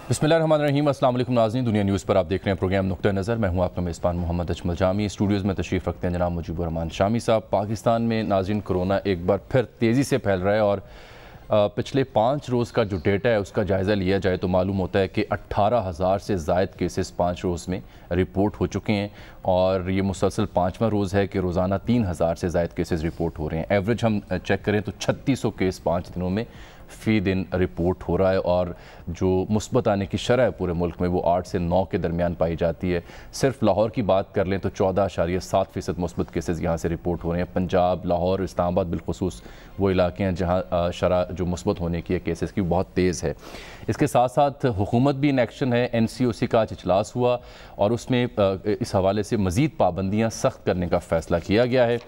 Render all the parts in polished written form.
बिस्मिल्लाहिर्रहमानिर्रहीम। अस्सलाम वालेकुम नाज़रीन, दुनिया न्यूज़ पर आप देख रहे हैं प्रोग्राम नुक्ता नज़र। मैं हूं आपका मेज़बान मोहम्मद अजमल जामी। स्टूडियोज़ में तशरीफ़ रखते हैं जनाब मुजीबुर रहमान शामी साहब। पाकिस्तान में नाज़रीन कोरोना एक बार फिर तेज़ी से फैल रहा है और पिछले 5 रोज़ का जो डेटा है उसका जायज़ा लिया जाए तो मालूम होता है कि 18,000 से ज़ायद केसेस 5 रोज़ में रिपोर्ट हो चुके हैं और ये मुसलसल 5वां रोज़ है कि रोज़ाना 3,000 से ज़ायद केसेस रिपोर्ट हो रहे हैं। एवरेज हम चेक करें तो 3600 केस 5 दिनों में फ़ी दिन रिपोर्ट हो रहा है और जो मुस्बत आने की शरह है पूरे मुल्क में वो 8 से 9 के दरमियान पाई जाती है। सिर्फ लाहौर की बात कर लें तो 14.7% मुस्बत केसेस यहाँ से रिपोर्ट हो रहे हैं। पंजाब, लाहौर, इस्लामाबाद बिलखुसूस वो इलाके हैं जहाँ शरह जो मुस्बत होने की है केसेस की बहुत तेज़ है। इसके साथ साथ हुकूमत भी इन एक्शन है। NCOC का आज इजलास हुआ और उसमें इस हवाले से मज़ीद पाबंदियाँ सख्त करने का फ़ैसला किया गया है।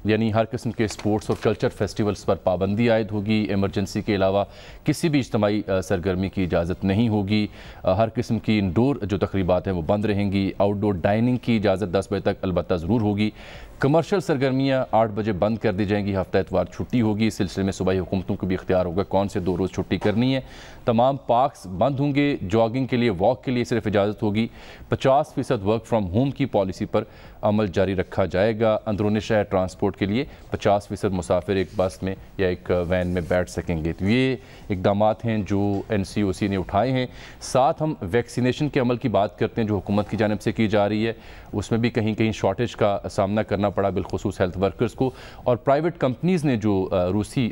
यानी हर किस्म के स्पोर्ट्स और कल्चर फेस्टिवल्स पर पाबंदी आयद होगी। इमरजेंसी के अलावा किसी भी इज्तमाही सरगर्मी की इजाज़त नहीं होगी। हर किस्म की इंडोर जो तकरीबात हैं वो बंद रहेंगी। आउटडोर डाइनिंग की इजाज़त 10 बजे तक अलबत्ता ज़रूर होगी। कमर्शियल सरगर्मियाँ 8 बजे बंद कर दी जाएंगी। हफ्ता इतवार छुट्टी होगी। इस सिलसिले में सूबाई हुकूमतों को भी इख्तियार होगा कौन से 2 रोज़ छुट्टी करनी है। तमाम पार्क्स बंद होंगे। जॉगिंग के लिए, वॉक के लिए सिर्फ इजाज़त होगी। 50% वर्क फ्राम होम की पॉलिसी पर अमल जारी रखा जाएगा। अंदरूनी शहर ट्रांसपोर्ट के लिए 50% मुसाफिर एक बस में या एक वैन में बैठ सकेंगे। तो ये इकदाम हैं जो NCOC ने उठाए हैं। साथ हम वैक्सीनेशन के अमल की बात करते हैं जो हुकूमत की जानिब से की जा रही है। उसमें भी कहीं कहीं शॉर्टेज का सामना करना पड़ा बिलखुसूस हेल्थ वर्कर्स को। और प्राइवेट कंपनीज़ ने जो रूसी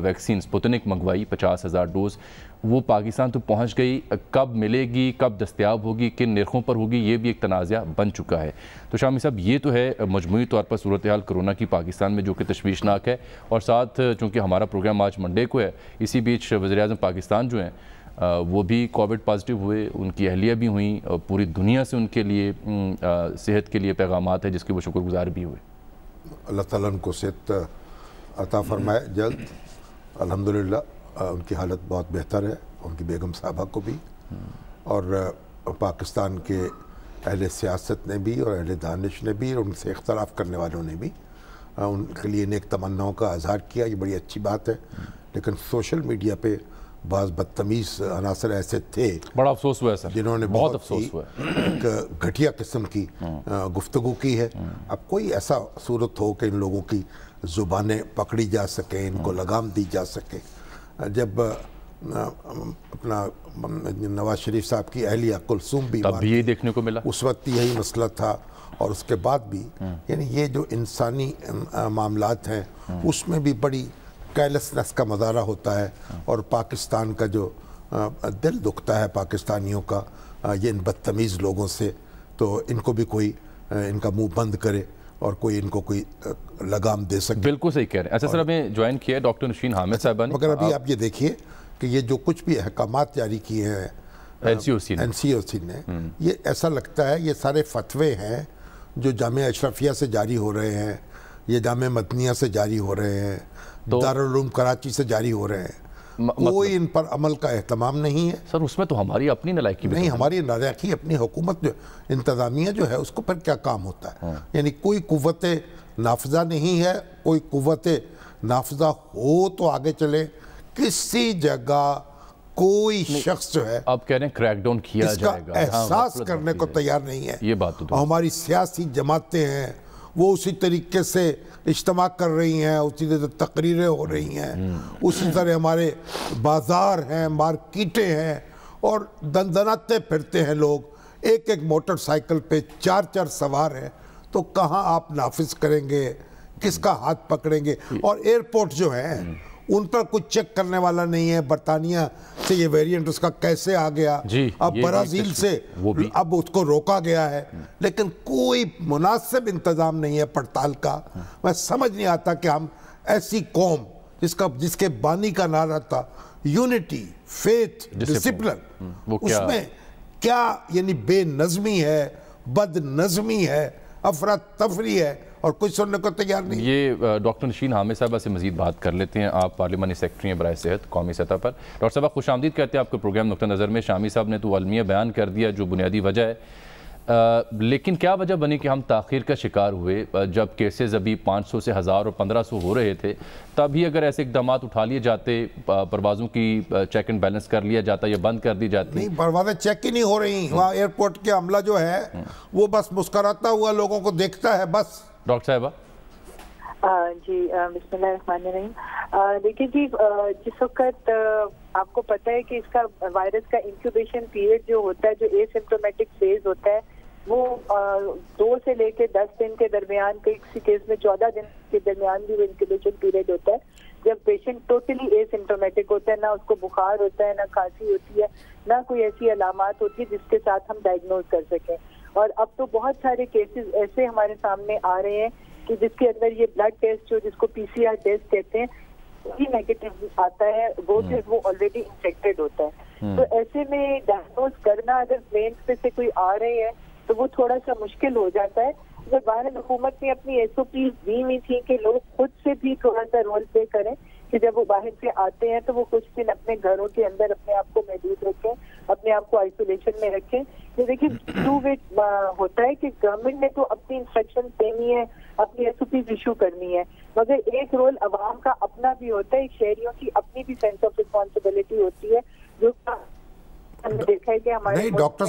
वैक्सीन स्पुतनिक मंगवाई 50,000 डोज़ वो पाकिस्तान तो पहुंच गई। कब मिलेगी, कब दस्तयाब होगी, किन निर्खों पर होगी, ये भी एक तनाज़ा बन चुका है। तो शामी साहब ये तो है मजमूई तौर पर सूरत हाल कोरोना की पाकिस्तान में जो कि तशवीशनाक है। और साथ चूँकि हमारा प्रोग्राम आज मंडे को है, इसी बीच वज़ीर-ए-आज़म पाकिस्तान जो हैं वो भी कोविड पॉजिटिव हुए, उनकी अहलिया भी हुई। पूरी दुनिया से उनके लिए सेहत के लिए पैगामात है जिसके वो शुक्रगुजार भी हुए। अल्लाह ताला उनको सेहत अता फरमाए जल्द। अल्हम्दुलिल्लाह उनकी हालत बहुत बेहतर है, उनकी बेगम साहबा को भी और पाकिस्तान के अहले सियासत ने भी और अहले दानिश ने भी और उनसे इख्तलाफ करने वालों ने भी उनके लिए नेक तमन्नाओं का इज़हार किया। ये बड़ी अच्छी बात है। लेकिन सोशल मीडिया पे बाज़ बदतमीज़ अनासर ऐसे थे, बड़ा अफसोस हुआ है सर, जिन्होंने बहुत अफसोस हुआ एक घटिया किस्म की गुफ्तगू की है। अब कोई ऐसा सूरत हो कि इन लोगों की ज़ुबानें पकड़ी जा सके, इनको लगाम दी जा सके। जब अपना नवाज शरीफ साहब की अहलिया कुलसूम भी ये देखने को मिला, उस वक्त यही मसला था। और उसके बाद भी यानी ये जो इंसानी मामलात हैं उसमें भी बड़ी कैलसनेस का मज़ारा होता है। और पाकिस्तान का जो दिल दुखता है पाकिस्तानियों का ये इन बदतमीज़ लोगों से, तो इनको भी कोई इनका मुंह बंद करे और कोई इनको कोई लगाम दे सके। बिल्कुल सही कह रहे हैं। अच्छा सर, हमें ज्वाइन किया है डॉक्टर नशीन हामिद साहब ने। मगर अभी आप ये देखिए कि ये जो कुछ भी अहकामात जारी किए हैं NCOC ने, ये ऐसा लगता है ये सारे फतवे हैं जो जामिया अशरफिया से जारी हो रहे हैं, ये जामिया मदनिया से जारी हो रहे हैं, दारुल उलूम कराची से जारी हो रहे हैं। कोई इन पर अमल का एहतमाम नहीं है। सर उसमें तो हमारी अपनी नालायकी नहीं, हमारी नालायकी अपनी हुकूमत जो इंतज़ामिया जो है उसको पर क्या काम होता है। यानी कोई कुव्वत नाफजा नहीं है। कोई कुव्वत नाफजा हो तो आगे चले। किसी जगह कोई शख्स जो है आप कह रहे हैं क्रैकडाउन किया जाएगा, एहसास करने को तैयार नहीं है। ये बात तो हमारी सियासी जमातें हैं वो उसी तरीके से इज्तिमा कर रही हैं, उसी तरह तकरीरें हो रही हैं, उसी तरह हमारे बाजार हैं, मार्केटें हैं और दंदनाते फिरते हैं लोग। एक एक मोटरसाइकिल पे 4-4 सवार हैं। तो कहाँ आप नाफिज करेंगे, किसका हाथ पकड़ेंगे। और एयरपोर्ट जो है उन पर कुछ चेक करने वाला नहीं है। बरतानिया से ये वेरिएंट उसका कैसे आ गया, अब ब्राज़ील से अब उसको रोका गया है, लेकिन कोई मुनासिब इंतज़ाम नहीं है पड़ताल का। मैं समझ नहीं आता कि हम ऐसी कौम जिसके बानी का नारा था यूनिटी, फेथ, डिसिप्लिन, उसमें क्या यानी बेनज़मी है, बदनज़मी है, अफरा तफरी है और कुछ सुनने को तैयार नहीं। ये डॉक्टर नशीन हामिद साहबा से मजीद बात कर लेते हैं। आप पार्लिमानी सेक्रेटरी हैं बराए सेहत कौमी सतह पर। डॉक्टर साहब खुश आमदीद कहते हैं आपके प्रोग्राम नुक्ता नज़र में। शामी साहब ने तो अलमिया बयान कर दिया जो बुनियादी वजह है। लेकिन क्या वजह बनी कि हम ताख़ीर का शिकार हुए? जब केसेस अभी 500 से 1000 और 1500 हो रहे थे, तभी अगर ऐसे इकदाम उठा लिए जाते, परवाज़ों की चेक एंड बैलेंस कर लिया जाता या बंद कर दी जाती? नहीं, परवाज़ें चेक ही नहीं हो रही। वहाँ एयरपोर्ट के अमला जो है वो बस मुस्कुराता हुआ लोगों को देखता है बस। डॉक्टर साहिबा जी, बिस्मिल्लाहिर्रहमानिर्रहीम। देखिए जी, जिस वक्त आपको पता है कि इसका वायरस का इंक्यूबेशन पीरियड जो होता है, जो एसिम्प्टोमेटिक फेज होता है, वो 2 से लेकर 10 दिन के दरमियान, किसी केस में 14 दिन के दरमियान भी वो इंक्यूबेशन पीरियड होता है, जब पेशेंट टोटली एसिम्प्टोमेटिक होता है, ना उसको बुखार होता है, ना खांसी होती है, ना कोई ऐसी अलामात होती है जिसके साथ हम डायग्नोज कर सकें। और अब तो बहुत सारे केसेस ऐसे हमारे सामने आ रहे हैं कि जिसके अंदर ये ब्लड टेस्ट, जो जिसको PCR टेस्ट कहते हैं, वही नेगेटिव आता है, वो फिर वो ऑलरेडी इन्फेक्टेड होता है। तो ऐसे में डायग्नोज करना, अगर प्लेन्स पे से कोई आ रहे हैं तो वो थोड़ा सा मुश्किल हो जाता है। अगर भारत हुकूमत ने अपनी SOP दी हुई थी कि लोग खुद से भी थोड़ा सा रोल प्ले करें, कि जब वो बाहर से आते हैं तो वो कुछ दिन अपने घरों के अंदर अपने आप को महदूद रखें, अपने आप को आइसोलेशन में रखें। तो देखिए, टू वे होता है कि गवर्नमेंट ने तो अपनी इंस्ट्रक्शन देनी है, अपनी SOP इशू करनी है, मगर एक रोल अवाम का अपना भी होता है, शहरियों की अपनी भी सेंस ऑफ रिस्पॉन्सिबिलिटी होती है, जो हमने देखा है कि हमारे। नहीं डॉक्टर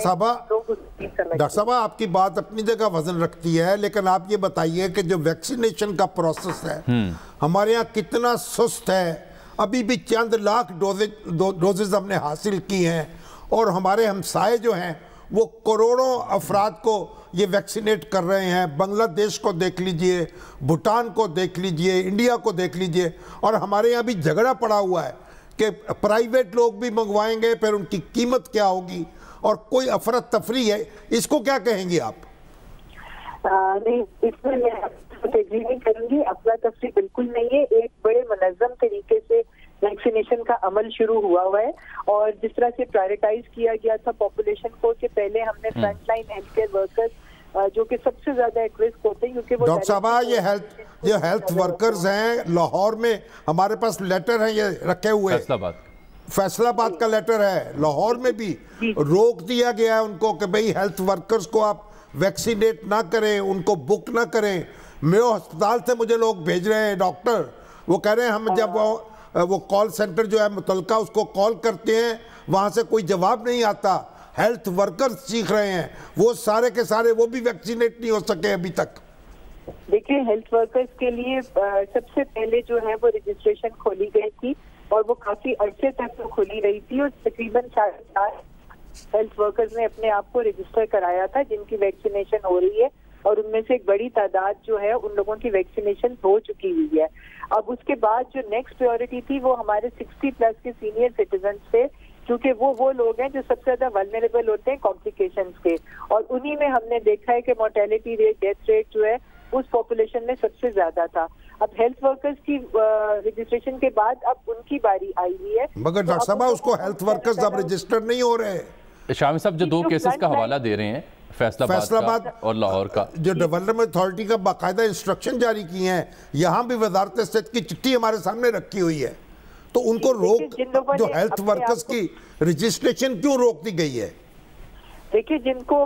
साहबा, आपकी बात अपनी जगह वजन रखती है, लेकिन आप ये बताइए कि जो वैक्सीनेशन का प्रोसेस है हमारे यहाँ कितना सुस्त है। अभी भी चंद लाख डोजेज हमने हासिल की हैं और हमारे हमसाए जो हैं वो करोड़ों अफराद को ये वैक्सीनेट कर रहे हैं। बांग्लादेश को देख लीजिए, भूटान को देख लीजिए, इंडिया को देख लीजिए, और हमारे यहाँ भी झगड़ा पड़ा हुआ है कि प्राइवेट लोग भी मंगवाएंगे, फिर उनकी कीमत क्या होगी, और कोई अफरा तफरी है। इसको क्या कहेंगे आप? नहीं, इसमें मैं एग्री नहीं करूंगी। अफरा तफरी बिल्कुल नहीं है। एक बड़े मुनज़्ज़म तरीके से वैक्सीनेशन का अमल शुरू हुआ है, और जिस तरह से प्रायोरिटाइज किया गया था पॉपुलेशन को, कि पहले हमने फ्रंटलाइन हेल्थ केयर वर्कर्स जो कि सबसे ज्यादा एट रिस्क होते हैं, क्योंकि वो डॉक्टर साहबा, ये हेल्थ वर्कर्स हैं, लाहौर में हमारे पास लेटर है ये रखे हुए, फैसलाबाद का लेटर है, लाहौर में भी रोक दिया गया है उनको कि भाई हेल्थ वर्कर्स को आप वैक्सीनेट ना करें, उनको बुक ना करें। मेयो अस्पताल से मुझे लोग भेज रहे हैं डॉक्टर, वो कह रहे हैं हम जब वो कॉल सेंटर जो है मुतलका उसको कॉल करते हैं, वहाँ से कोई जवाब नहीं आता। हेल्थ वर्कर्स सीख रहे हैं, वो सारे के सारे वो भी वैक्सीनेट नहीं हो सके अभी तक। देखिए, हेल्थ वर्कर्स के लिए सबसे पहले जो है वो रजिस्ट्रेशन खोली गई थी, और वो काफी अरसे तक तो खुली रही थी, और तकरीबन 4 हेल्थ वर्कर्स ने अपने आप को रजिस्टर कराया था जिनकी वैक्सीनेशन हो रही है, और उनमें से एक बड़ी तादाद जो है उन लोगों की वैक्सीनेशन हो चुकी हुई है। अब उसके बाद जो नेक्स्ट प्रायोरिटी थी वो हमारे 60+ के सीनियर सिटीजन थे, क्योंकि वो लोग हैं जो सबसे ज्यादा वल्नरेबल होते हैं कॉम्प्लिकेशंस के, और उन्हीं में हमने देखा है कि मोर्टेलिटी रेट, डेथ रेट जो है उस पॉपुलेशन में सबसे ज्यादा था। अब हेल्थ वर्कर्स की रजिस्ट्रेशन के बाद अब उनकी बारी आई हुई है, मगर डॉक्टर साहब उसको हेल्थ वर्कर्स अब रजिस्टर नहीं हो रहे। शामी साहब जो 2 केसेस का हवाला दे रहे हैं, फैसलाबाद और लाहौर का, जो डेवलपमेंट अथॉरिटी का बाकायदा इंस्ट्रक्शन जारी किए हैं, यहाँ भी वजारत सेहत की चिट्ठी हमारे सामने रखी हुई है, तो उनको रोक, जो हेल्थ वर्कर्स की रजिस्ट्रेशन क्यों रोक दी गई है? देखिए, जिनको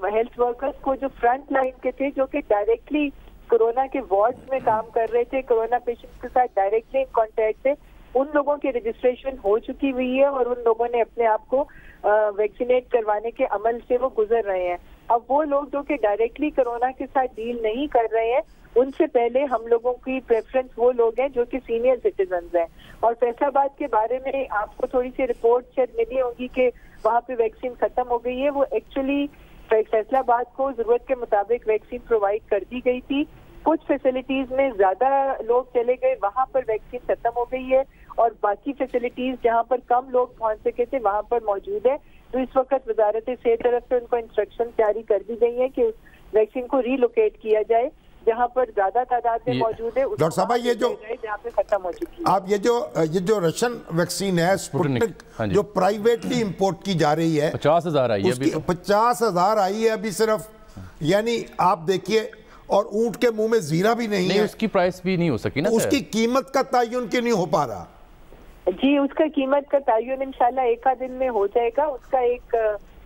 हेल्थ वर्कर्स को जो फ्रंट लाइन के थे, जो कि डायरेक्टली कोरोना के वार्ड्स में काम कर रहे थे, कोरोना पेशेंट्स के साथ डायरेक्टली कांटेक्ट थे, उन लोगों की रजिस्ट्रेशन हो चुकी हुई है, और उन लोगों ने अपने आप को वैक्सीनेट करवाने के अमल से वो गुजर रहे हैं। अब वो लोग जो कि डायरेक्टली कोरोना के साथ डील नहीं कर रहे हैं, उनसे पहले हम लोगों की प्रेफरेंस वो लोग हैं जो कि सीनियर सिटीजन हैं। और फैसलाबाद के बारे में आपको थोड़ी सी रिपोर्ट शायद मिली होगी कि वहाँ पे वैक्सीन खत्म हो गई है। वो एक्चुअली फैसलाबाद को जरूरत के मुताबिक वैक्सीन प्रोवाइड कर दी गई थी, कुछ फैसिलिटीज में ज्यादा लोग चले गए, वहाँ पर वैक्सीन खत्म हो गई है, और बाकी फैसिलिटीज जहाँ पर कम लोग पहुँच सके थे वहाँ पर मौजूद है। तो इस वक्त वजारत सेहत तरफ से उनको इंस्ट्रक्शन जारी कर दी गई है कि उस वैक्सीन को रीलोकेट किया जाए जहाँ पर ज्यादा तादाद में मौजूद है। डॉक्टर साहब, ये जो जहाँ पे खत्म हो चुकी है, आप ये जो रशियन वैक्सीन है स्पुतनिक, जो प्राइवेटली इंपोर्ट की जा रही है, 50,000 आई है अभी, 50,000 आई है अभी सिर्फ, यानी आप देखिए, और ऊंट के मुंह में जीरा भी नहीं है, उसकी प्राइस भी नहीं हो सकी ना, उसकी कीमत का तयन क्यों नहीं हो पा रहा? जी, उसका कीमत का तयन इंशाल्लाह 1 दिन में हो जाएगा। उसका एक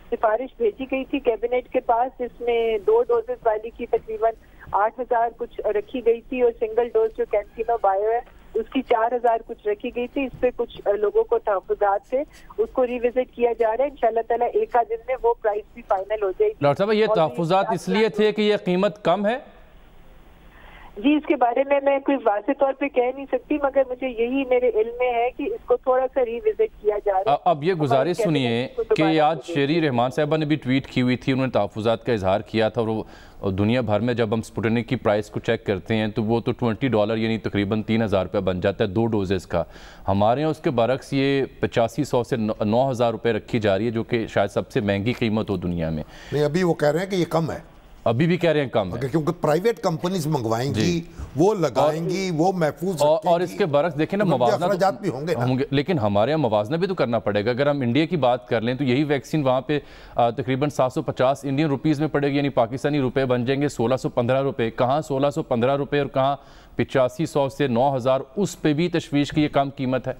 सिफारिश भेजी गई थी कैबिनेट के पास, जिसमें 2 डोजेस वाली की तकरीबन 8,000 कुछ रखी गई थी और सिंगल डोज जो कैंसिनो बायो है उसकी 4,000 कुछ रखी गई थी। इस पे कुछ लोगों को तहफ़्फ़ुज़ात थे, उसको रिविजिट किया जा रहा है। इंशाल्लाह ताला एक आध दिन में वो प्राइस भी फाइनल हो जाएगी। डॉक्टर साहब, ये तहफ़्फ़ुज़ात इसलिए थे कि ये कीमत कम है? जी, इसके बारे में मैं कोई वाज़े तौर पे कह नहीं सकती, मगर मुझे यही मेरे इल्म में है कि इसको थोड़ा सा रिविजिट किया जा रहा है। अब ये गुजारिश सुनिए कि आज शेरी रहमान साहबा ने भी ट्वीट की हुई थी, उन्होंने तहफ़्फ़ुज़ात का इजहार किया था और दुनिया भर में जब हम स्पुतनिक की प्राइस को चेक करते हैं तो वो तो $20 यानी तकरीबन 3,000 रुपये बन जाता है 2 डोजेज़ का। हमारे यहाँ उसके बरक्स ये 8500 से 9,000 रुपये रखी जा रही है, जो कि शायद सबसे महंगी कीमत हो दुनिया में। नहीं, अभी वो कह रहे हैं कि ये कम है, अभी भी कह रहे हैं कम है, क्योंकि प्राइवेट कंपनीज मंगवाएंगी, वो लगाएंगी, वो महफूज और इसके बरक्स देखें ना, मवाजना भी होंगे ना। लेकिन हमारे यहाँ मवाजना भी तो करना पड़ेगा। अगर हम इंडिया की बात कर लें तो यही वैक्सीन वहाँ पे तकरीबन 750 इंडियन रुपीज़ में पड़ेगी, यानी पाकिस्तानी रुपए बन जाएंगे 1615 रुपये। कहाँ 1615 रुपये और कहाँ 8500 से 9,000, उस पर भी तशवीश की ये कम कीमत है।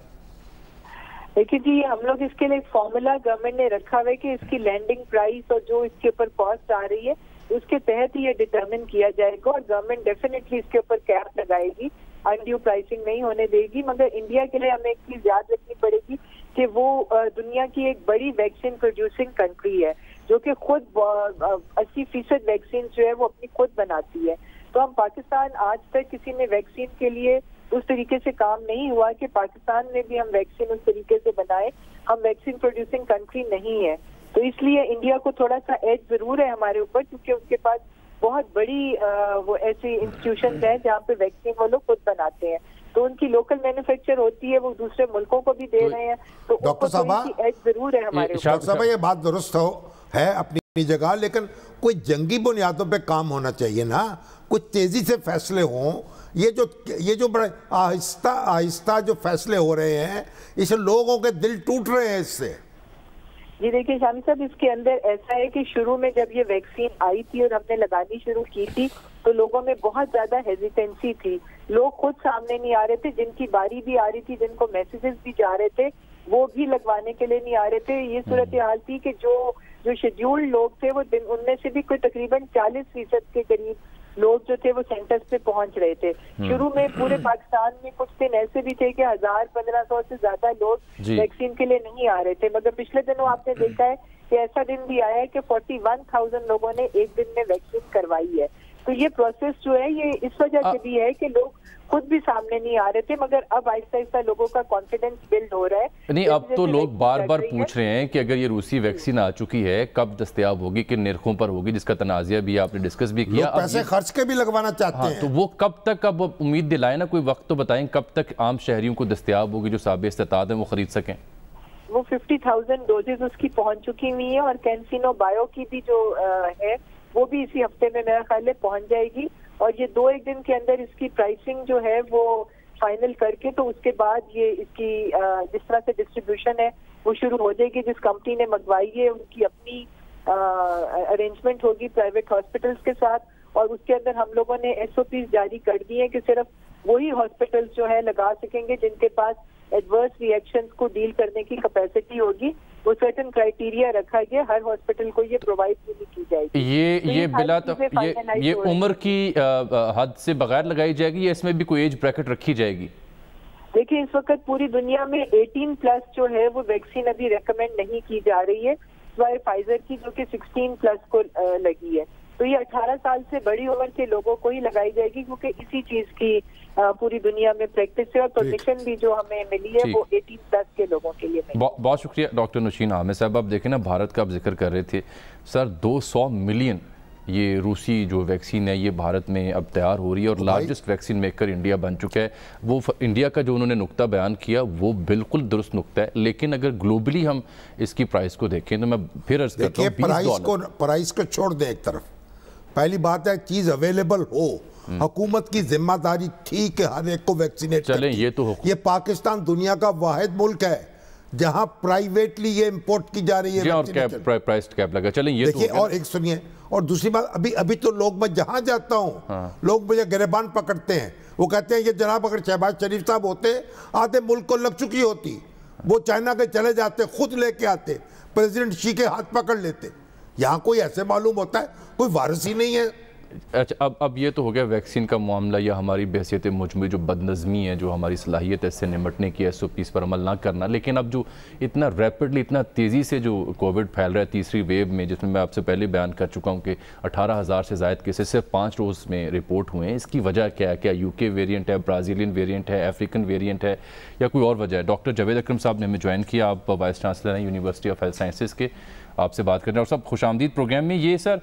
देखिए जी, हम लोग इसके लिए फॉर्मूला गवर्नमेंट ने रखा हुआ है कि इसकी लैंडिंग प्राइस और जो इसके ऊपर कॉस्ट आ रही है उसके तहत ही ये डिटरमिन किया जाएगा और गवर्नमेंट डेफिनेटली इसके ऊपर कैप लगाएगी, अनड्यू प्राइसिंग नहीं होने देगी। मगर इंडिया के लिए हमें एक चीज याद रखनी पड़ेगी कि वो दुनिया की एक बड़ी वैक्सीन प्रोड्यूसिंग कंट्री है, जो कि खुद 80% वैक्सीन जो है वो अपनी खुद बनाती है। तो हम पाकिस्तान, आज तक किसी ने वैक्सीन के लिए उस तरीके से काम नहीं हुआ कि पाकिस्तान में भी हम वैक्सीन उस तरीके से बनाए। हम वैक्सीन प्रोड्यूसिंग कंट्री नहीं है, तो इसलिए इंडिया को थोड़ा सा एज जरूर है हमारे ऊपर, क्योंकि उसके पास बहुत बड़ी वो ऐसी इंस्टीट्यूशंस हैं जहाँ पे वैक्सीन वो लोग खुद बनाते हैं, तो उनकी लोकल मैन्युफैक्चर होती है, वो दूसरे मुल्कों को भी दे रहे हैं, तो डॉक्टर साहब एज जरूर है हमारे ऊपर। डॉक्टर साहब, ये बात दुरुस्त है अपनी जगह, लेकिन कोई जंगी बुनियादों पे काम होना चाहिए ना, कुछ तेजी से फैसले हों। ये जो बड़े आहिस्ता आहिस्ता जो फैसले हो रहे हैं, इससे लोगों के दिल टूट रहे हैं इससे। जी देखिए शामी साहब, इसके अंदर ऐसा है कि शुरू में जब ये वैक्सीन आई थी और हमने लगानी शुरू की थी तो लोगों में बहुत ज्यादा हेजिटेंसी थी, लोग खुद सामने नहीं आ रहे थे, जिनकी बारी भी आ रही थी, जिनको मैसेजेस भी जा रहे थे, वो भी लगवाने के लिए नहीं आ रहे थे। ये सूरत हाल थी कि जो शेड्यूल्ड लोग थे वो उनमें से भी कोई तकरीबन 40% के करीब लोग जो थे वो सेंटर्स पे पहुंच रहे थे। शुरू में पूरे पाकिस्तान में कुछ दिन ऐसे भी थे कि 1000-1500 से ज्यादा लोग वैक्सीन के लिए नहीं आ रहे थे, मगर पिछले दिनों आपने देखा है कि ऐसा दिन भी आया है कि 41,000 लोगों ने एक दिन में वैक्सीन करवाई है। तो ये प्रोसेस जो है ये इस वजह से भी है कि लोग खुद भी सामने नहीं आ रहे थे, मगर अब आहिस्ता आहिस्ता लोगों का कॉन्फिडेंस बिल्ड हो रहा है। नहीं, अब तो लोग बार बार पूछ रहे हैं कि अगर ये रूसी वैक्सीन आ चुकी है कब दस्तयाब होगी, किन निर्खों पर होगी, जिसका तनाज़िया भी आपने डिस्कस भी किया। पैसे खर्च के भी लगवाना चाहते हैं, तो वो कब तक, अब उम्मीद दिलाए ना, कोई वक्त तो बताएं कब तक आम शहरियों को दस्तयाब होगी, जो साबित इस्तात है वो खरीद सकें। वो 50,000 डोजेज उसकी पहुंच चुकी हुई है और कैंसिनो बायो की भी जो है वो भी इसी हफ्ते में मेरा ख्याल है पहुंच जाएगी, और ये 2-1 दिन के अंदर इसकी प्राइसिंग जो है वो फाइनल करके तो उसके बाद ये इसकी जिस तरह से डिस्ट्रीब्यूशन है वो शुरू हो जाएगी। जिस कंपनी ने मंगवाई है उनकी अपनी अरेंजमेंट होगी प्राइवेट हॉस्पिटल्स के साथ, और उसके अंदर हम लोगों ने SOPs जारी कर दी है कि सिर्फ वही हॉस्पिटल्स जो है लगा सकेंगे जिनके पास एडवर्स रिएक्शंस को डील करने की कैपेसिटी होगी। वो सर्टेन क्राइटेरिया रखा गया, हर हॉस्पिटल को ये प्रोवाइड नहीं की जाएगी। ये बिला ये उम्र की हद से बगैर लगाई जाएगी या इसमें भी कोई एज ब्रैकेट रखी जाएगी? देखिए, इस वक्त पूरी दुनिया में 18+ जो है वो वैक्सीन अभी रेकमेंड नहीं की जा रही है, सिवाय फाइजर की जो कि 16+ को लगी है। तो ये 18 साल से बड़ी उम्र के लोगों को ही लगाई जाएगी, क्योंकि इसी चीज की पूरी दुनिया में प्रैक्टिस है और प्रोटेक्शन भी जो हमें मिली है वो 18+ के लोगों के लिए मिली। बहुत शुक्रिया डॉक्टर नौशीन आमिर साहब। आप देखें ना, भारत का आप जिक्र कर रहे थे सर, 200 मिलियन ये रूसी जो वैक्सीन है ये भारत में अब तैयार हो रही है और लार्जेस्ट वैक्सीन मेकर इंडिया बन चुका है। वो इंडिया का जो उन्होंने नुक्ता बयान किया वो बिल्कुल दुरुस्त नुक्ता है, लेकिन अगर ग्लोबली हम इसकी प्राइस को देखें तो मैं फिर अर्ज करता हूं, प्राइस को छोड़ दें एक तरफ, पहली बात है चीज अवेलेबल हो, हुकूमत की जिम्मेदारी ठीक है हर एक को वैक्सीनेट चलें, ये पाकिस्तान दुनिया का वाहिद मुल्क है जहां प्राइवेटली ये इंपोर्ट की जा रही है और प्राइस कैप लगा। चलें, ये देखिए, और एक सुनिए, और दूसरी बात, अभी तो लोग, मैं जहां जाता हूं लोग मुझे गिरबान पकड़ते हैं, वो कहते हैं ये जनाब अगर शहबाज शरीफ साहब होते आधे मुल्क को लग चुकी होती, वो चाइना के चले जाते, खुद लेके आते। प्रेसिडेंट शी के हाथ पकड़ लेते। यहाँ कोई ऐसे मालूम होता है कोई वारिस ही नहीं है। अच्छा, अब ये तो हो गया वैक्सीन का मामला या हमारी बहसियत मुजमई जो बदनज़मी है, जो हमारी सलाहियत है इससे निमटने की, SOPs पर अमल ना करना। लेकिन अब जो इतना रैपिडली, इतना तेज़ी से जो कोविड फैल रहा है तीसरी वेव में, जिसमें मैं आपसे पहले बयान कर चुका हूँ कि 18,000 से ज़ायद केसेस सिर्फ 5 रोज़ में रिपोर्ट हुए हैं, इसकी वजह क्या है? क्या UK वेरिएंट है, ब्राज़ीलियन वेरिएंट है, अफ्रीकन वेरिएंट है, या कोई और वजह है? डॉक्टर जावेद अकरम साहब ने हमें ज्वाइन किया, आप वाइस चांसलर हैं यूनिवर्सिटी ऑफ हेल्थ साइंसेज़ के, आपसे बात करना। और सब खुशामदीद प्रोग्राम में। ये सर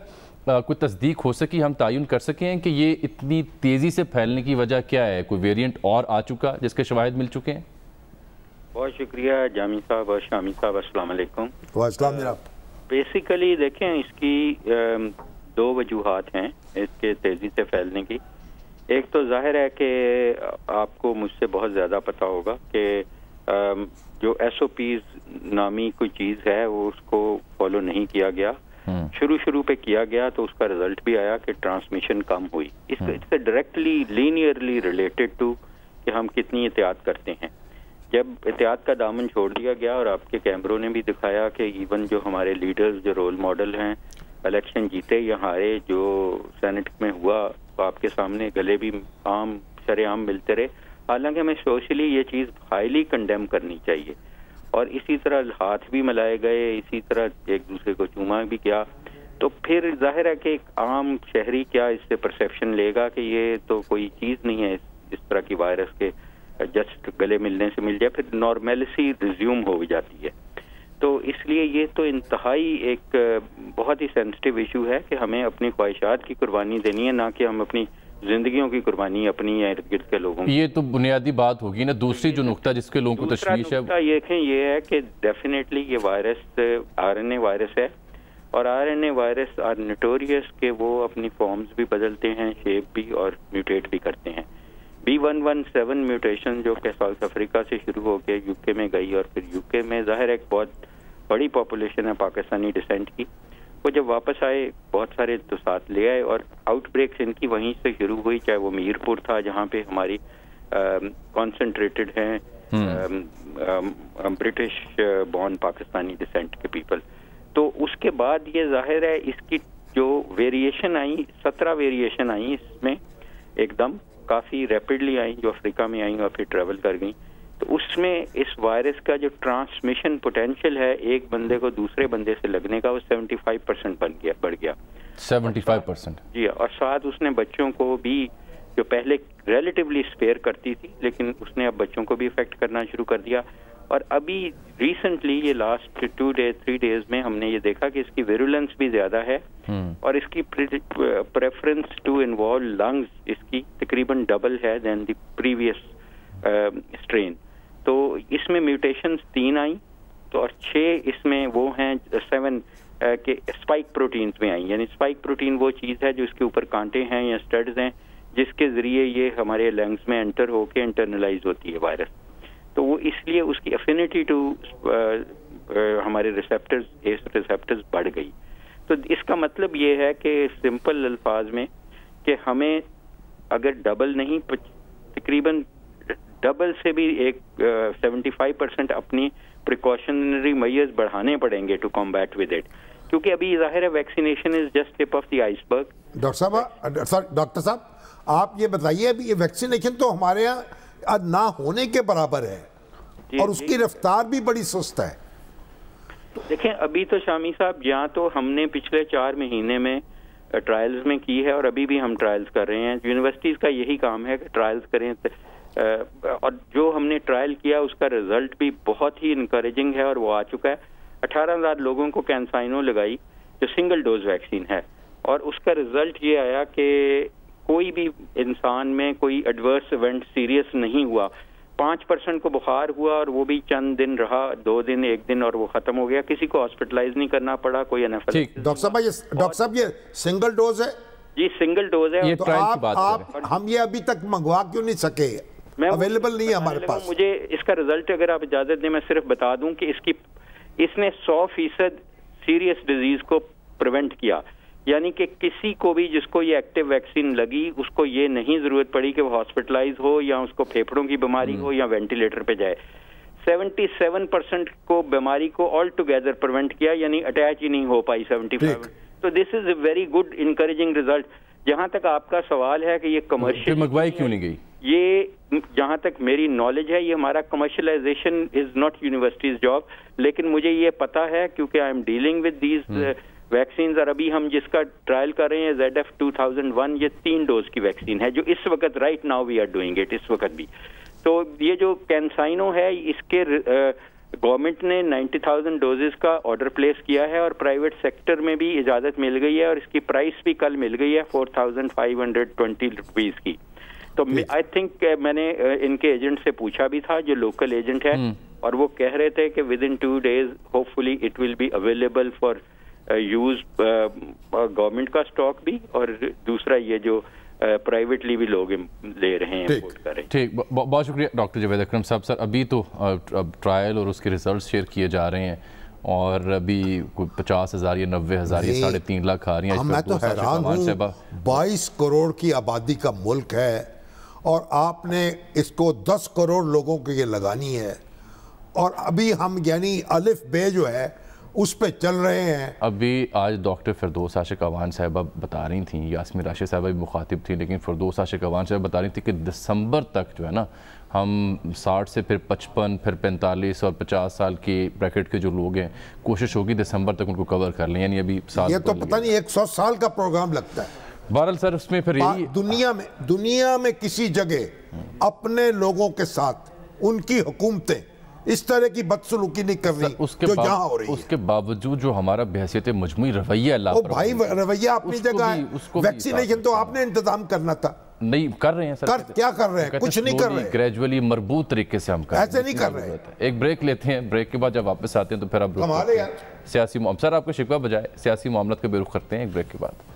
कोई तस्दीक हो सकी, हम तायुन कर सकें कि ये इतनी तेज़ी से फैलने की वजह क्या है? कोई वेरिएंट और आ चुका जिसके शवाहिद मिल चुके हैं? बहुत शुक्रिया जामी साहब और शामी साहब, अस्सलाम वालेकुम। वालेकुम जनाब। बेसिकली देखें, इसकी 2 वजूहात हैं इसके तेज़ी से फैलने की। एक तो जाहिर है कि आपको मुझसे बहुत ज़्यादा पता होगा कि जो SOPs नामी कोई चीज़ है वो उसको फॉलो नहीं किया गया। शुरू पे किया गया तो उसका रिजल्ट भी आया कि ट्रांसमिशन कम हुई। इससे डायरेक्टली लीनियरली रिलेटेड टू कि हम कितनी एहतियात करते हैं। जब एहतियात का दामन छोड़ दिया गया, और आपके कैमरों ने भी दिखाया कि इवन जो हमारे लीडर्स, जो रोल मॉडल हैं, इलेक्शन जीते या हारे, जो सेनेट में हुआ तो आपके सामने गले भी आम शरेआम मिलते रहे। हालांकि हमें सोशली ये चीज़ हाईली कंडेम करनी चाहिए, और इसी तरह हाथ भी मिलाए गए, इसी तरह एक दूसरे को चूमा भी किया। तो फिर जाहिर है कि एक आम शहरी क्या इससे परसेप्शन लेगा कि ये तो कोई चीज़ नहीं है, इस तरह की वायरस के जस्ट गले मिलने से मिल जाए, फिर नॉर्मेलिटी रिज्यूम हो जाती है। तो इसलिए ये तो इंतहाई एक बहुत ही सेंसिटिव इशू है कि हमें अपनी ख्वाहिशात की कुर्बानी देनी है, ना कि हम अपनी जिंदगियों की कुर्बानी अपनी या इर्द गिर्द के लोगों की। ये तो बुनियादी बात होगी ना। दूसरी जो नुकता जिसके लोगों को तशवीश है ये है कि डेफिनेटली ये वायरस RNA वायरस है, और RNA वायरस आर नोटोरियस के वो अपनी फॉर्म्स भी बदलते हैं, शेप भी, और म्यूटेट भी करते हैं। B117 म्यूटेशन जो कि साउथ अफ्रीका से शुरू होकर UK में गई, और फिर UK में जाहिर है एक बहुत बड़ी पॉपुलेशन है पाकिस्तानी डिसेंट की, वो जब वापस आए बहुत सारे तो साथ ले आए, और आउटब्रेक्स इनकी वहीं से शुरू हुई, चाहे वो मीरपुर था जहाँ पे हमारी कॉन्सेंट्रेटेड हैं ब्रिटिश बॉर्न पाकिस्तानी डिसेंट के पीपल। तो उसके बाद ये जाहिर है इसकी जो वेरिएशन आई, 17 वेरिएशन आई इसमें, एकदम काफ़ी रैपिडली आई, जो अफ्रीका में आई और फिर ट्रेवल कर गई। तो उसमें इस वायरस का जो ट्रांसमिशन पोटेंशियल है एक बंदे को दूसरे बंदे से लगने का, वो 75% बढ़ गया 75%। जी, और साथ उसने बच्चों को भी, जो पहले रिलेटिवली स्पेयर करती थी, लेकिन उसने अब बच्चों को भी इफेक्ट करना शुरू कर दिया। और अभी रिसेंटली ये लास्ट 2-3 डेज में हमने ये देखा कि इसकी विरुलेंस भी ज्यादा है, और इसकी प्रेफरेंस टू इन्वॉल्व लंग्स इसकी तकरीबन डबल है देन द प्रीवियस स्ट्रेन। तो इसमें म्यूटेशंस 3 आई, तो और 6 इसमें वो हैं 7 के स्पाइक प्रोटीन्स में आई। यानी स्पाइक प्रोटीन वो चीज़ है जो इसके ऊपर कांटे हैं या स्टड्स हैं, जिसके जरिए ये हमारे लंग्स में एंटर होके इंटरनलाइज होती है वायरस। तो वो इसलिए उसकी एफिनिटी टू हमारे रिसेप्टर्स बढ़ गई। तो इसका मतलब ये है कि सिंपल अल्फाज में कि हमें अगर डबल नहीं, तकरीबन डबल से भी एक 75% अपनी प्रिकॉशनरी मेजर्स बढ़ाने पड़ेंगे टू कॉम्बैट विद इट, क्योंकि अभी जाहिर है vaccination is just tip of the iceberg. Doctor साहब आप ये बताइए, अभी ये वैक्सीनेशन तो हमारे यहाँ ना होने के बराबर है, और उसकी रफ्तार भी बड़ी सुस्त है। देखें, अभी तो शामी साहब, यहाँ तो हमने पिछले 4 महीने में ट्रायल्स में की है, और अभी भी हम ट्रायल्स कर रहे हैं। यूनिवर्सिटीज़ का यही काम है कि ट्रायल्स करें, और जो हमने ट्रायल किया उसका रिजल्ट भी बहुत ही इनकरेजिंग है, और वो आ चुका है। 18,000 लोगों को कैंसाइनो लगाई जो सिंगल डोज वैक्सीन है, और उसका रिजल्ट ये आया कि कोई भी इंसान में कोई एडवर्स इवेंट सीरियस नहीं हुआ। 5% को बुखार हुआ, और वो भी चंद दिन रहा, 2 दिन 1 दिन, और वो खत्म हो गया। किसी को हॉस्पिटलाइज नहीं करना पड़ा, कोई एनाफिलाक्सिस। डॉक्टर साहब ये सिंगल डोज है? जी सिंगल डोज है। तो आप हम ये अभी तक मंगवा क्यों नहीं सके? अवेलेबल नहीं है हमारे पास। मुझे इसका रिजल्ट अगर आप इजाजत दें, मैं सिर्फ बता दूं कि इसने 100% सीरियस डिजीज को प्रिवेंट किया। यानी कि किसी को भी जिसको ये एक्टिव वैक्सीन लगी, उसको ये नहीं जरूरत पड़ी कि वो हॉस्पिटलाइज हो, या उसको फेफड़ों की बीमारी हो, या वेंटिलेटर पे जाए। 77% को बीमारी को ऑल टुगेदर प्रिवेंट किया, यानी अटैच ही नहीं हो पाई 75। तो this is a very good encouraging result. जहां तक आपका सवाल है कि ये कमर्शियल मंगवाई क्यों नहीं गई, ये जहां तक मेरी नॉलेज है ये हमारा commercialisation is not universities job, लेकिन मुझे ये पता है क्योंकि I am dealing with these vaccine. और अभी हम जिसका ट्रायल कर रहे हैं ZF 2001, ये 3 डोज की वैक्सीन है जो इस वक्त right now we are doing it, इस वक्त भी। तो ये जो कैंसाइनो है इसके गवर्नमेंट ने 90,000 डोजेस का ऑर्डर प्लेस किया है और प्राइवेट सेक्टर में भी इजाजत मिल गई है और इसकी प्राइस भी कल मिल गई है 4,520 रुपीज की। तो आई थिंक मैंने इनके एजेंट से पूछा भी था जो लोकल एजेंट है, और वो कह रहे थे कि with in 2 days hopefully it will be available for use, government का स्टॉक भी और दूसरा ये जो प्राइवेटली भी लोग ले रहे हैं, इम्पोर्ट कर रहे हैं। ठीक, बहुत शुक्रिया डॉक्टर जावेद अकरम साहब। सर अभी तो अब ट्रायल और उसके रिजल्ट शेयर किए जा रहे हैं और अभी 50,000 या 90,000 या 3.5 लाख आ रही हैं। मैं तो हैरान हूँ, 22 करोड़ की आबादी का मुल्क है और आपने इसको 10 करोड़ लोगों के लिए लगानी है और अभी हम यानी अलिफ बे जो है उस पे चल रहे हैं। अभी आज डॉक्टर फिरदौस आशिक अवान साहिबा बता रही थी, यास्मीन राशिद साहिबा भी मुखातिब थी, लेकिन फिरदौस आशिक अवान साहिबा बता रही थी कि दिसंबर तक जो है ना हम 60 से फिर 55 फिर 45 और 50 साल के ब्रैकेट के जो लोग हैं कोशिश होगी दिसंबर तक उनको कवर कर लें, यानी अभी साल ये तो पता नहीं 100 साल का प्रोग्राम लगता है। बहरहाल सर उसमें फिर यही दुनिया में किसी जगह अपने लोगों के साथ उनकी हुकूमतें इस तरह की बदसलूकी नहीं कर रही जो जहां हो रही है। उसके बावजूद जो हमारा बहसियत मुजमुई रवैया, भाई रवैया अपनी जगह है, वैक्सीनेशन तो आपने इंतजाम करना था, नहीं कर रहे हैं सर। क्या कर रहे हैं? कुछ नहीं कर रहे हैं, ग्रेजुअली मरबूत तरीके से हम कर रहे हैं, ऐसे नहीं कर रहे हैं। एक ब्रेक लेते हैं, ब्रेक के बाद जब वापस आते हैं तो फिर अब सियासी सर आपको शिकवा बजाय सियासी मामलों का बेरुख करते हैं एक ब्रेक के बाद।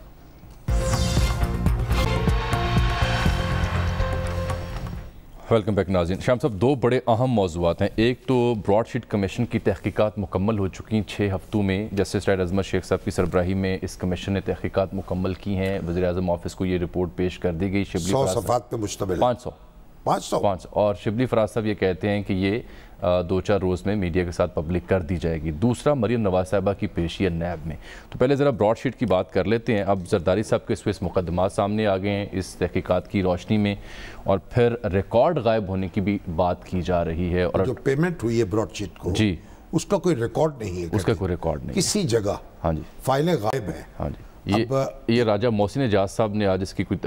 वेलकम बैक नाज़रीन। शाम साहब 2 बड़े अहम मौज़ूआत हैं। एक तो ब्रॉडशीट कमीशन की तहकीकात मुकम्मल हो चुकी 6 हफ्तों में। जस्टिस राइड अजमत शेख साहब की सरबराही में इस कमीशन ने तहकीकात मुकम्मल की हैं। वज़ीर आज़म ऑफिस को ये रिपोर्ट पेश कर दी गई। 100 सफ़ात पे मुश्तमिल 500 और शिबली फराज साहब ये कहते हैं कि ये 2-4 रोज़ में मीडिया के साथ पब्लिक कर दी जाएगी। दूसरा मरियम नवाज साहिबा की पेशी है नैब में। तो पहले ज़रा ब्रॉडशीट की बात कर लेते हैं। अब जरदारी साहब के इस मुकदमा सामने आ गए हैं इस तहकीकात की रोशनी में, और फिर रिकॉर्ड गायब होने की भी बात की जा रही है। और जो पेमेंट हुई है ब्रॉडशीट को जी उसका कोई रिकॉर्ड नहीं है, उसका कोई रिकॉर्ड नहीं किसी जगह। हाँ जी, फाइलें गायब हैं। हाँ जी, ये राजा मोहसिन एजाज साहब ने आज इसकी कुछ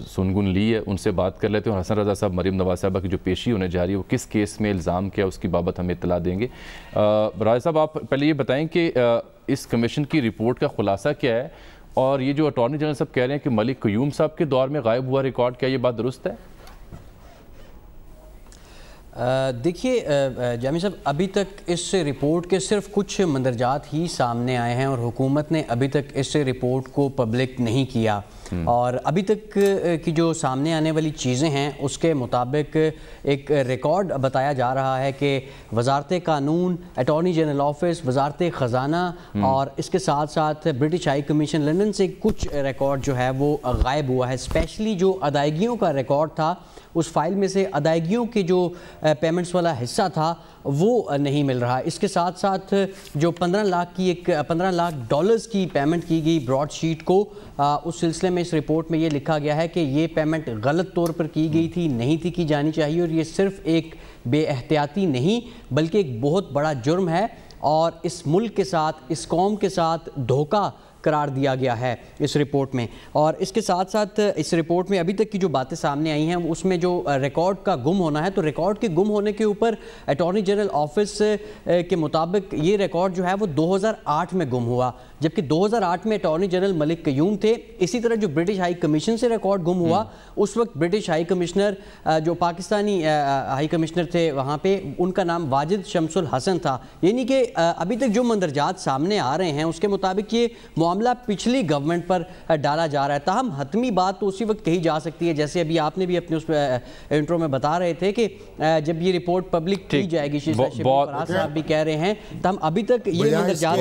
सुनगुन ली है, उनसे बात कर लेते हैं। हसन रजा साहब मरियम नवाज साहबा की जो पेशी होने जा रही है वो किस केस में इल्ज़ाम किया उसकी बाबत हमें इत्तला देंगे। राजा साहब आप पहले ये बताएं कि इस कमीशन की रिपोर्ट का खुलासा क्या है, और ये जो अटॉर्नी जनरल साहब कह रहे हैं कि मलिक क़य्यूम साहब के दौर में गायब हुआ रिकॉर्ड, क्या ये बात दुरुस्त है? देखिए जामी साहब, अभी तक इस रिपोर्ट के सिर्फ कुछ मंदरजात ही सामने आए हैं और हुकूमत ने अभी तक इस रिपोर्ट को पब्लिक नहीं किया। और अभी तक की जो सामने आने वाली चीज़ें हैं उसके मुताबिक एक रिकॉर्ड बताया जा रहा है कि वजारत कानून, अटॉर्नी जनरल ऑफिस, वजारत ख़जाना और इसके साथ साथ ब्रिटिश हाई कमीशन लंदन से कुछ रिकॉर्ड जो है वो गायब हुआ है। स्पेशली जो अदायगियों का रिकॉर्ड था उस फाइल में से अदायगियों के जो पेमेंट्स वाला हिस्सा था वो नहीं मिल रहा। इसके साथ साथ जो 15 लाख डॉलर्स की पेमेंट की गई ब्रॉडशीट को, उस सिलसिले में इस रिपोर्ट में ये लिखा गया है कि ये पेमेंट गलत तौर पर की गई थी, नहीं थी की जानी चाहिए, और ये सिर्फ एक बेएहतियाती नहीं बल्कि एक बहुत बड़ा जुर्म है और इस मुल्क के साथ, इस कौम के साथ धोखा करार दिया गया है इस रिपोर्ट में। और इसके साथ साथ इस रिपोर्ट में अभी तक की जो बातें सामने आई हैं उसमें जो रिकॉर्ड का गुम होना है, तो रिकॉर्ड के गुम होने के ऊपर अटॉर्नी जनरल ऑफिस के मुताबिक ये रिकॉर्ड जो है वो 2008 में गुम हुआ, जबकि 2008 में अटॉर्नी जनरल मलिक क़य्यूम थे। इसी तरह जो ब्रिटिश हाई कमीशन से रिकॉर्ड गुम हुआ उस वक्त ब्रिटिश हाई कमिश्नर जो पाकिस्तानी हाई कमिश्नर थे वहाँ पे, उनका नाम वाजिद शमसुल हसन था। यानी कि अभी तक जो मंदरजात सामने आ रहे हैं उसके मुताबिक ये मामला पिछली गवर्नमेंट पर डाला जा रहा है। ताहम हतमी बात तो उसी वक्त कही जा सकती है, जैसे अभी आपने भी अपने उस इंट्रो में बता रहे थे कि जब ये रिपोर्ट पब्लिक की जाएगी, फराज साहब भी कह रहे हैं, तब अभी तक ये मंदरजात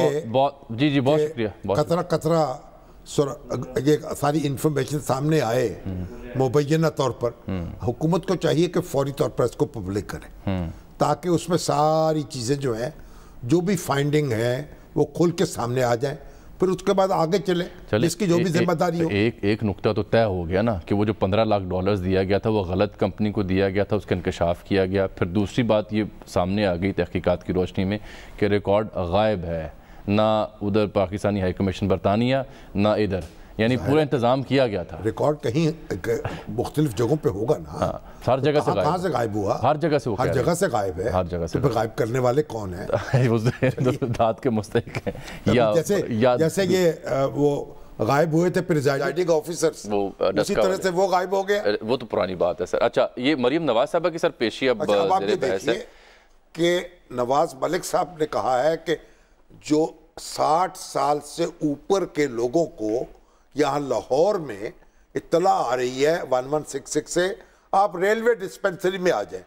जी बहुत शुक्रिया। कतरा ये सारी इंफॉर्मेशन सामने आए मुबैना तौर पर, हुकूमत को चाहिए कि फौरी तौर पर इसको पब्लिक करें ताकि उसमें सारी चीज़ें जो हैं, जो भी फाइंडिंग है वो खुल के सामने आ जाए, फिर उसके बाद आगे चले इसकी जो भी जिम्मेदारी हो। एक नुक्ता तो तय हो गया ना कि वो जो $15 लाख दिया गया था वो गलत कंपनी को दिया गया था, उसका इंकशाफ किया गया। फिर दूसरी बात ये सामने आ गई तहकीकात की रोशनी में कि रिकॉर्ड गायब है, ना उधर पाकिस्तानी हाई कमीशन बरतानिया ना इधर, यानी पूरा इंतजाम किया गया था। रिकॉर्ड कहीं मुख्तलिफ जगहों पे होगा ना। हाँ, हर जगह से कहाँ से गायब हुआ? हर जगह से, हर जगह से गायब है। हर जगह से। तो गायब करने वाले कौन है? दाद के मुस्तहिक हैं। जैसे ये वो गायब हुए थे प्रिजाइडिंग ऑफिसर्स, वो उसी तरह से वो गायब हो गया। वो तो पुरानी बात है सर। अच्छा, ये मरियम नवाज साहबा की सर पेशी अब आप ये देखिए कि नवाज मलिक साहब ने कहा है कि जो 60 साल से ऊपर के लोगों को यहाँ लाहौर में इत्तला आ रही है 1166 से, आप रेलवे डिस्पेंसरी में आ जाएं।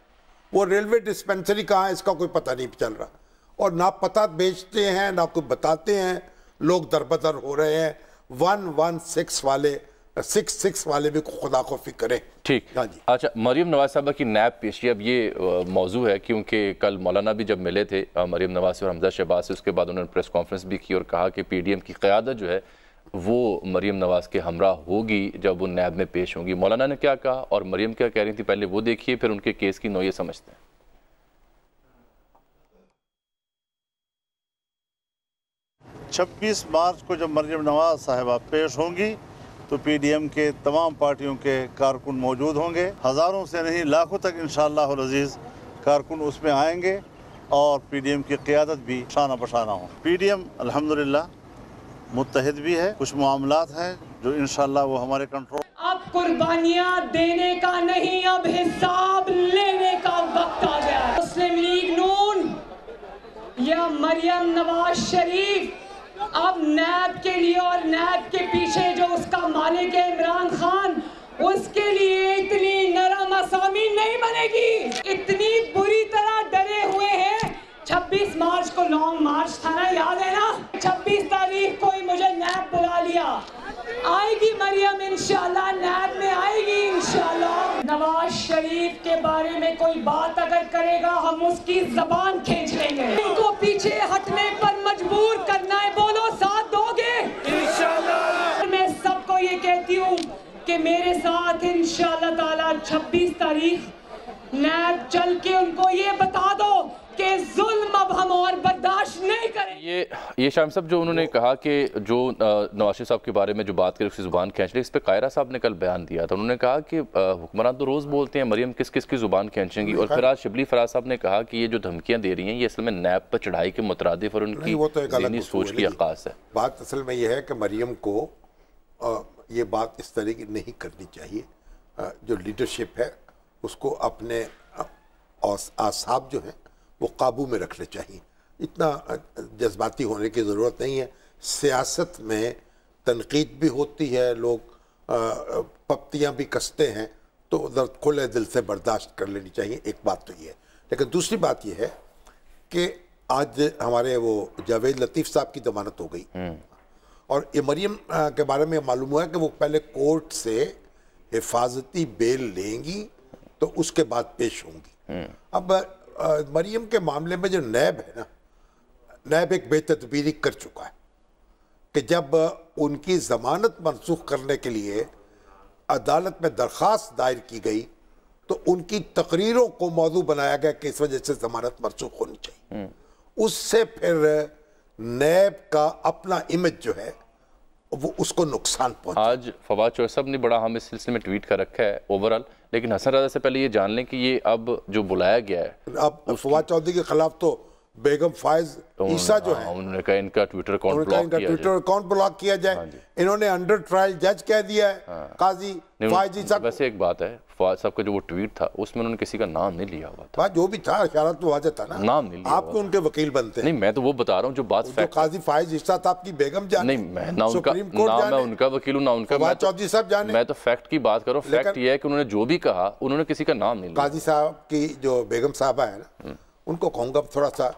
वो रेलवे डिस्पेंसरी कहाँ है इसका कोई पता नहीं चल रहा, और ना पता बेचते हैं ना कोई बताते हैं, लोग दरबदर हो रहे हैं। 116 वाले 66 वाले भी खुदा खौफी करें। ठीक। हाँ जी। अच्छा, मरियम नवाज साहबा की नैब पेशी, अब ये मौजू है क्योंकि कल मौलाना भी जब मिले थे मरियम नवाज से और हमजा शहबाज से, उसके बाद उन्होंने प्रेस कॉन्फ्रेंस भी की और कहा कि PDM की क़यादत जो है वो मरियम नवाज के हमरा होगी जब वो नैब में पेश होंगी। मौलाना ने क्या कहा और मरियम क्या कह रही थी, पहले वो देखिए, फिर उनके केस की नौयत समझते हैं। 26 मार्च को जब मरियम नवाज साहिबा पेश होंगी तो PDM के तमाम पार्टियों के कारकुन मौजूद होंगे। हज़ारों से नहीं लाखों तक इंशाअल्लाह अज़ीज़ कारकुन उसमें आएंगे और PDM की क़यादत भी शाना बशाना हो। PDM अल्हम्दुलिल्लाह मुत्तहिद भी है, कुछ मामलात हैं जो इंशाअल्लाह वो हमारे कंट्रोल। अब कुर्बानियाँ देने का नहीं, अब हिसाब लेने का वक्त आ गया है। मुस्लिम लीग नून या मरियम नवाज शरीफ अब नैब के लिए और नैब के पीछे जो उसका मालिक है इमरान खान, उसके लिए इतनी नरम असामी नहीं बनेगी। इतनी बुरी तरह डरे हुए हैं। 26 मार्च को लॉन्ग मार्च था ना, याद है ना? 26 तारीख को ही मुझे नैब बुला लिया। आएगी मरियम इंशाल्लाह, नैब में आएगी इंशाल्लाह। नवाज शरीफ के बारे में कोई बात अगर करेगा हम उसकी जबान खींच लेंगे। इनको पीछे हटने पर मजबूर करना है, बोलो साथ दोगे इंशाल्लाह। मैं सबको ये कहती हूँ कि मेरे साथ इंशाल्लाह ताला 26 तारीख नैब चल के उनको ये बता दो कि जुल्म अब हम और बर्दाश्त नहीं करेंगे। ये शाम साहब जो उन्होंने कहा कि जो नवाज शरीफ साहब के बारे में जो बात करी उसकी जुबान खींच ली, इस पे कायरा साहब ने कल बयान दिया था। उन्होंने कहा कि हुक्मरान तो रोज़ बोलते हैं, मरियम किस किस की जुबान खींचेंगी। और फिर आज शिबली फराज साहब ने कहा कि ये जो धमकियां दे रही हैं ये असल में नैब पर चढ़ाई के मुतरादिफ और उनकी ज़हनी सोच की अक्कास है। बात असल में यह है कि मरियम को ये बात इस तरह की नहीं करनी चाहिए। जो लीडरशिप है उसको अपने आसाब जो हैं वो काबू में रखने चाहिए। इतना जज्बाती होने की ज़रूरत नहीं है। सियासत में तनकीद भी होती है, लोग पप्तियाँ भी कसते हैं, तो उधर खुले दिल से बर्दाश्त कर लेनी चाहिए। एक बात तो ये है। लेकिन दूसरी बात ये है कि आज हमारे वो जावेद लतीफ़ साहब की जमानत हो गई और ये मरियम के बारे में मालूम हुआ है कि वो पहले कोर्ट से हिफाजती बेल लेंगी तो उसके बाद पेश होंगी। अब मरियम के मामले में जो नैब है ना, नैब एक बेतदबीरी कर चुका है कि जब उनकी ज़मानत मनसूख करने के लिए अदालत में दरख्वास्त दायर की गई तो उनकी तकरीरों को मौजू बनाया गया कि इस वजह से ज़मानत मनसूख होनी चाहिए। उससे फिर नैब का अपना इमेज जो है वो उसको नुकसान पहुंचा। आज फवाद चौधरी साहब ने बड़ा हम इस सिलसिले में ट्वीट कर रखा है ओवरऑल, लेकिन हसन रजा से पहले ये जान लें कि ये अब जो बुलाया गया है, अब फवाद चौधरी के खिलाफ तो बेगम फायज ईसा जो है उन्होंने कहा इनका ट्विटर अकाउंट ब्लॉक किया जाए। इन्होंने अंडर ट्रायल जज कह दिया है काजी फायज ईसा। वैसे एक बात है, फवाद साहब का जो वो ट्वीट था उसमें उन्होंने किसी का नाम नहीं लिया हुआ था। जो भी था इशारा तो वाज़ेह था ना, नाम नहीं लिया। आपको उनके वकील बनते हैं। नहीं, मैं तो वो बता रहा हूँ जो बात जो काजी फायज ईसा था आपकी बेगम जाने। नहीं, मैं ना उनका ना मैं उनका वकील हूँ ना उनका फवाद चौधरी साहब जाने। मैं तो फैक्ट की बात कर रहा हूँ। फैक्ट ये है कि उन्होंने जो भी कहा उन्होंने किसी का नाम नहीं लिया। काजी साहब की जो बेगम साहबा है ना, उनको कहूँगा थोड़ा सा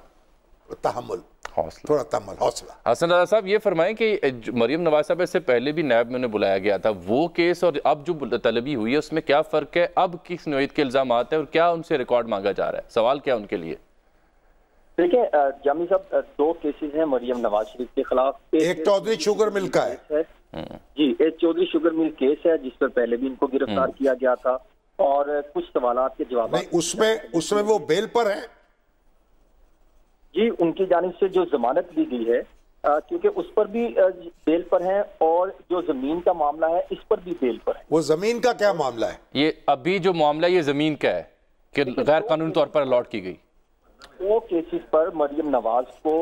तहम्मुल। हौसला, थोड़ा तहम्मुल, हौसला। हसन रजा साहब ये फरमाएं कि मरियम नवाज साहब से पहले भी नैब में उन्हें बुलाया गया था, वो केस और अब जो तलबी हुई है उसमें क्या फ़र्क है? अब किस नोयत के इल्ज़ाम आते हैं और क्या उनसे रिकॉर्ड मांगा जा रहा है? सवाल क्या उनके लिए? देखिए जामी साहब, 2 केसेस हैं मरियम नवाज शरीफ के खिलाफ। एक चौधरी शुगर मिल का है जी, एक चौधरी शुगर मिल केस है जिस पर पहले भी इनको गिरफ्तार किया गया था और कुछ सवालात के जवाब नहीं, उसमें वो बेल पर है जी। उनकी जानिब से जो जमानत ली गई है, क्योंकि उस पर भी बेल पर है, और जो जमीन का मामला है इस पर भी बेल पर है। वो जमीन का क्या मामला है? ये अभी जो मामला ये जमीन का है कि गैर कानूनी तौर पर अलॉट की गई। 2 केसेस पर मरियम नवाज को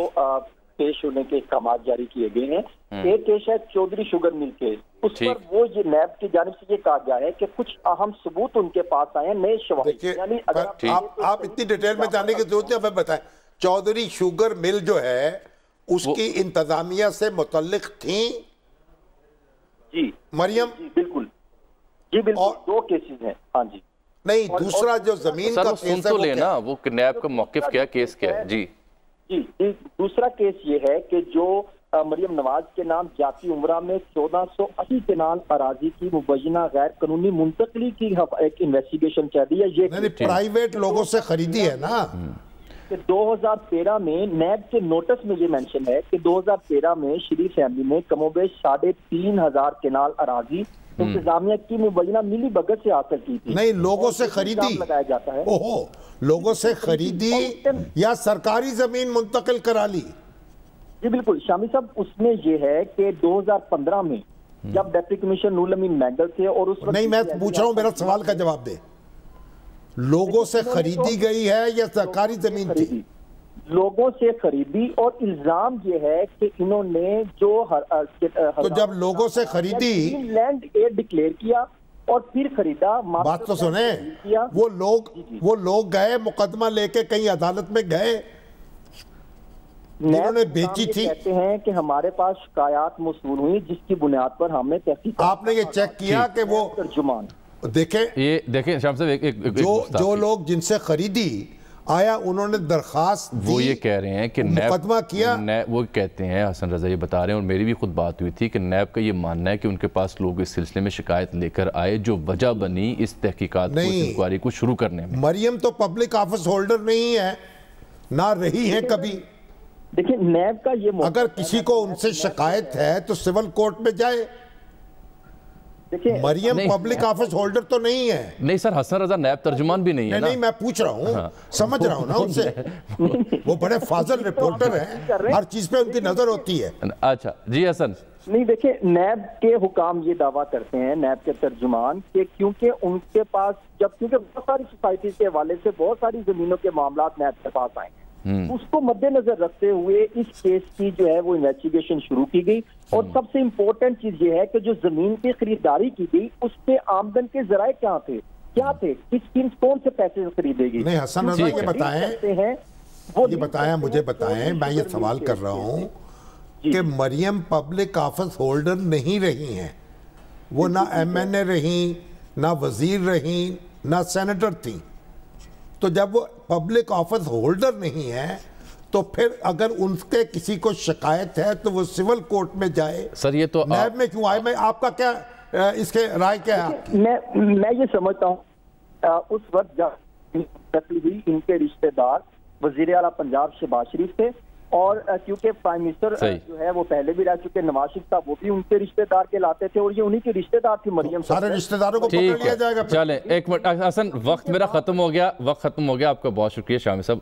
पेश होने के अहकाम जारी किए गए हैं। एक केस है चौधरी शुगर मिल केस, उस पर वो ये नैब की जानिब से ये कहा गया है कि कुछ अहम सबूत उनके पास आए हैं, नए शवाहिद। यानी अगर आप इतनी डिटेल में जाने की जरूरत है, हमें बताएं चौधरी शुगर मिल जो है उसकी इंतजामिया से मुतल्लिक थी जी मरियम? जी बिल्कुल, जी बिल्कुल। और 2 केसेस हैं। हाँ जी। नहीं, दूसरा जो जमीन का केस है तो लेना, वो नैब का मौकिफ क्या, केस क्या है? जी जी, दूसरा केस ये है कि जो मरियम नवाज के नाम जाती उम्रा में 1480 केनाल अराजी की मुबैना गैर कानूनी मुंतकली की एक इन्वेस्टिगेशन चल रही है। ये प्राइवेट लोगों से खरीदी है ना। 2013 में नैब के नोटिस में ये मेंशन है कि 2013 में शरीफ फैमिली ने कमोबेश 3500 केनाल अराजी इंतजामिया की मुबैना मिली भगत से हासिल की थी। नहीं, लोगों से खरीदी लगाया जाता है। ओहो, लोगों से खरीदी या सरकारी जमीन मुंतकिल करा ली? जी बिल्कुल शामी साहब, उसमें ये है कि 2015 में जब डिप्टी कमिश्नर नूर अमीन मैंगल थे और उस नहीं, मैं पूछ रहा हूँ, मेरा सवाल का जवाब दे। लोगों से खरीदी गई है या सरकारी जमीन थी? लोगों से खरीदी, और इल्जाम ये है कि इन्होंने जो तो जब लोगों से खरीदी लैंड एयर डिक्लेयर किया और फिर खरीदा। बात तो सुने, वो लोग गए मुकदमा लेके कहीं अदालत में गए, जिन्होंने बेची थी। कहते हैं कि हमारे पास शिकायत मौसूल हुई जिसकी बुनियाद पर हमने तहकीक। आपने ये चेक किया कि वो तर्जुमान देखें शाम साहब, एक जो लोग जिनसे खरीदी आया उन्होंने दरखास्त वो ये कह रहे हैं कि मुकदमा किया। वो कहते हैं, हसन रजा ये बता रहे हैं, और मेरी भी खुद बात हुई थी कि नैब का ये मानना है कि उनके पास लोग इस सिलसिले में शिकायत लेकर आए जो वजह बनी इस तहकीकात को, इंक्वायरी को शुरू करने में। मरियम तो पब्लिक ऑफिस होल्डर नहीं है, ना रही है कभी। देखिए नैब का ये, अगर किसी को उनसे शिकायत है तो सिविल कोर्ट में जाए। मरियम पब्लिक ऑफिस होल्डर तो नहीं है। नहीं सर, हसन रजा नैब तर्जुमान भी नहीं है ना। नहीं, मैं पूछ रहा हूँ, समझ रहा हूँ ना उनसे। वो बड़े फाजिल रिपोर्टर हैं, हर चीज पे उनकी नजर होती है। अच्छा जी हसन। नहीं देखिए, नैब के हुकाम ये दावा करते हैं, नैब के तर्जुमान, कि क्योंकि उनके पास क्योंकि बहुत सारी सोसाइटी के हवाले से बहुत सारी जमीनों के मामला नैब के पास आए, उसको मद्देनजर रखते हुए इस केस की जो है वो इन्वेस्टिगेशन शुरू की गई। और सबसे इम्पोर्टेंट चीज ये है कि जो जमीन की खरीदारी की गई उस पे आमदन के जराए क्या थे, कौन से पैसे से खरीदे गई। नहीं हसन रजा ये बताएं, मुझे बताएं, मैं ये सवाल कर रहा हूँ कि मरियम पब्लिक ऑफिस होल्डर नहीं रही हैं, वो ना MNA रही, ना वजीर रही, ना सेनेटर थी। तो जब वो पब्लिक ऑफिस होल्डर नहीं है तो फिर अगर उनके किसी को शिकायत है तो वो सिविल कोर्ट में जाए। सर ये तो नैब में क्यों आए? मैं आपका क्या इसके राय क्या है आपकी? मैं ये समझता हूँ उस वक्त जब हुई इनके रिश्तेदार वजीर आला पंजाब शहबाज शरीफ थे, और क्योंकि प्राइम मिनिस्टर जो है वो पहले भी रह चुके नवाज शरीफ साहब, वो भी उनके रिश्तेदार के लाते थे और ये उन्हीं के रिश्तेदार थी मरियम। सारे रिश्तेदारों को पकड़ लिया जाएगा। चले एक मिनट हसन, वक्त मेरा खत्म हो गया, आपका बहुत शुक्रिया शामी साहब।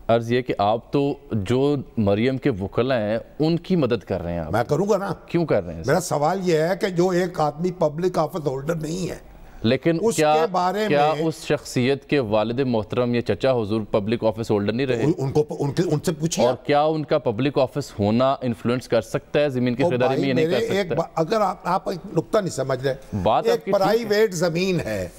अर्ज ये कि आप तो जो मरियम के वकला हैं उनकी मदद कर रहे हैं। मैं करूंगा ना, क्यों कर रहे हैं? मेरा सवाल यह है कि जो एक आदमी पब्लिक ऑफिस होल्डर नहीं है, लेकिन उसके बारे क्या में उस शख्सियत के वालिद मोहतरम या चचा हुजूर पब्लिक ऑफिस होल्डर नहीं रहे? उनसे पूछिए। और क्या उनका पब्लिक ऑफिस होना इन्फ्लुएंस कर सकता है जमीन की खरीदारी में? ये नहीं कर सकता। अगर आप एक नुक्ता नहीं समझ रहे, बात एक प्राइवेट जमीन है,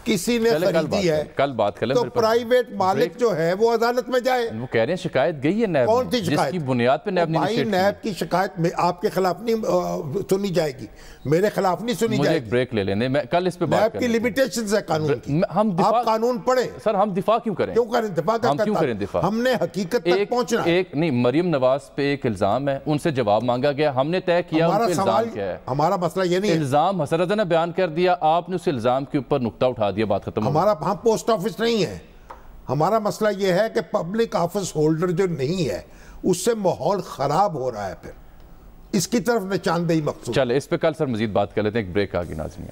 किसी ने खरीदी है, कल बात कर लें, तो प्राइवेट मालिक जो है वो अदालत में जाए। वो कह रहे हैं शिकायत गई है नैब, कौन सी शिकायत? जिसकी बुनियाद पे नैब भाई नैब की शिकायत में आपके खिलाफ नहीं सुनी जाएगी, मेरे खिलाफ नहीं सुनी जाएगी। एक ब्रेक ले लेने, मैं कल इस पे बात नैब की लिमिटेशंस है कानून की। आप कानून पढ़े सर, हम दिफा क्यों करें? क्यों करें दिफा? क्यों करें दिफा? हमने हकीकत तक पहुंचना। एक नहीं, मरियम नवाज पे एक इल्जाम है, उनसे जवाब मांगा गया, हमने तय किया हमारा क्या है। हमारा मसला ये नहीं है, इल्जाम हसन रजा ने बयान कर दिया, आपने उस इल्जाम के ऊपर नुक्ता उठा दिया, बात खत्म। हमारा हम पोस्ट ऑफिस नहीं है, हमारा मसला ये है कि पब्लिक ऑफिस होल्डर जो नहीं है उससे माहौल खराब हो रहा है, फिर इसकी तरफ निशानदेही मकसूद। चले इस पे कल सर मजीद बात कर लेते हैं, एक ब्रेक आगे नाज़रीन।